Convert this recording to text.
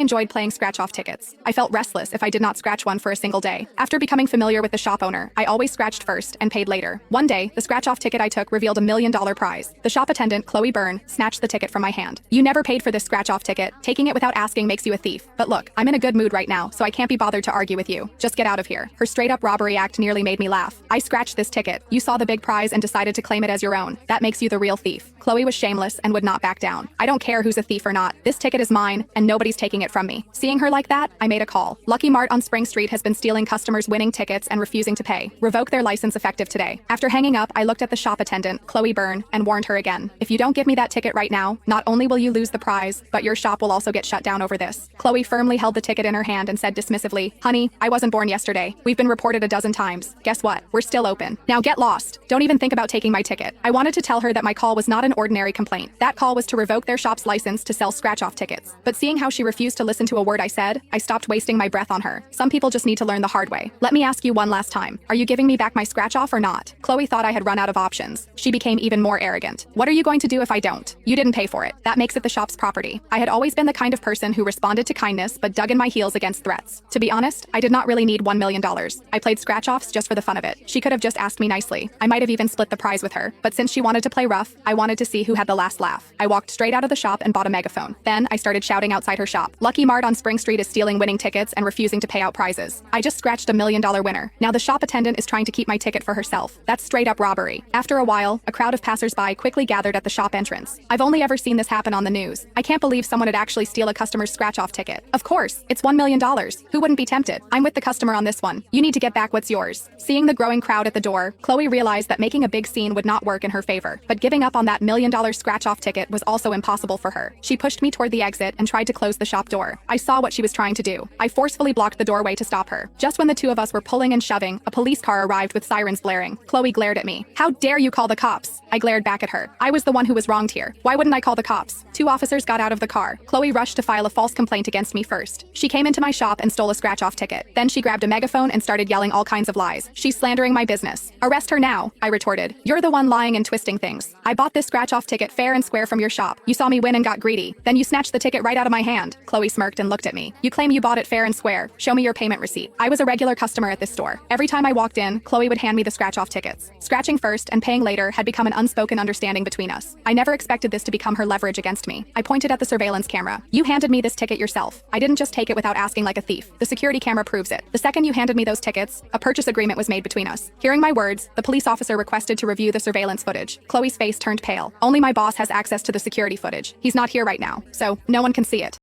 enjoyed playing scratch-off tickets. I felt restless if I did not scratch one for a single day. After becoming familiar with the shop owner, I always scratched first and paid later. One day, the scratch-off ticket I took revealed $1 million prize. The shop attendant, Chloe Byrne, snatched the ticket from my hand. "You never paid for this scratch-off ticket. Taking it without asking makes you a thief. But look, I'm in a good mood right now, so I can't be bothered to argue with you. Just get out of here." Her straight-up robbery act nearly made me laugh. "I scratched this ticket. You saw the big prize and decided to claim it as your own. That makes you the real thief." Chloe was shameless and would not back down. "I don't care who's a thief or not. This ticket is mine, and nobody's taking it from me." Seeing her like that, I made a call. Lucky Mart on Spring Street has been stealing customers' winning tickets and refusing to pay. Revoke their license effective today. After hanging up, I looked at the shop attendant, Chloe Byrne, and warned her again. "If you don't give me that ticket right now, not only will you lose the prize, but your shop will also get shut down over this." Chloe firmly held the ticket in her hand and said dismissively, "Honey, I wasn't born yesterday. We've been reported a dozen times. Guess what? We're still open. Now get lost. Don't even think about taking my ticket." I wanted to tell her that my call was not an ordinary complaint. That call was to revoke their shop's license to sell scratch-off tickets. But seeing how she refused to listen to a word I said, I stopped wasting my breath on her. Some people just need to learn the hard way. "Let me ask you one last time. Are you giving me back my scratch-off or not?" Chloe thought I had run out of options. She became even more arrogant. "What are you going to do if I don't? You didn't pay for it. That makes it the shop's property." I had always been the kind of person who responded to kindness but dug in my heels against threats. To be honest, I did not really need $1 million. I played scratch-offs just for the fun of it. She could have just asked me nicely. I might have even split the prize with her. But since she wanted to play rough, I wanted to see who had the last laugh. I walked straight out of the shop and bought a megaphone. Then I started shouting outside her shop. "Lucky Mart on Spring Street is stealing winning tickets and refusing to pay out prizes. I just scratched $1 million winner. Now the shop attendant is trying to keep my ticket for herself. That's straight up robbery." After a while, a crowd of passersby quickly gathered at the shop entrance. I've only ever seen this happen on the news. I can't believe someone would actually steal a customer's scratch-off ticket. Of course, it's $1 million. Who wouldn't be tempted? I'm with the customer on this one. You need to get back what's yours. Seeing the growing crowd at the door, Chloe realized that making a big scene would not work in her favor. But giving up on that $1 million scratch-off ticket was also impossible for her. She pushed me toward the exit and tried to close the shop door. I saw what she was trying to do. I forcefully blocked the doorway to stop her. Just when the two of us were pulling and shoving, a police car arrived with sirens blaring. Chloe glared at me. "How dare you call the cops?" I glared back at her. I was the one who was wronged here. Why wouldn't I call the cops? Two officers got out of the car. Chloe rushed to file a false complaint against me first. She came into my shop and stole a scratch-off ticket. Then she grabbed a megaphone and started yelling all kinds of lies. "She's slandering my business." "Arrest her now," I retorted. "You're the one lying and twisting things. I bought this scratch-off ticket fair and square from your shop. You saw me win and got greedy. Then you snatched the ticket right out of my hand." Chloe smirked and looked at me. "You claim you bought it fair and square. Show me your payment receipt." I was a regular customer at this store. Every time I walked in, Chloe would hand me the scratch-off tickets. Scratching first and paying later had become an unspoken understanding between us. I never expected this to become her leverage against me. I pointed at the surveillance camera. "You handed me this ticket yourself. I didn't just take it without asking like a thief. The security camera proves it. The second you handed me those tickets, a purchase agreement was made between us." Hearing my words, the police officer requested to review the surveillance footage. Chloe's face turned pale. "Only my boss has access to the security footage. He's not here right now, so no one can see it."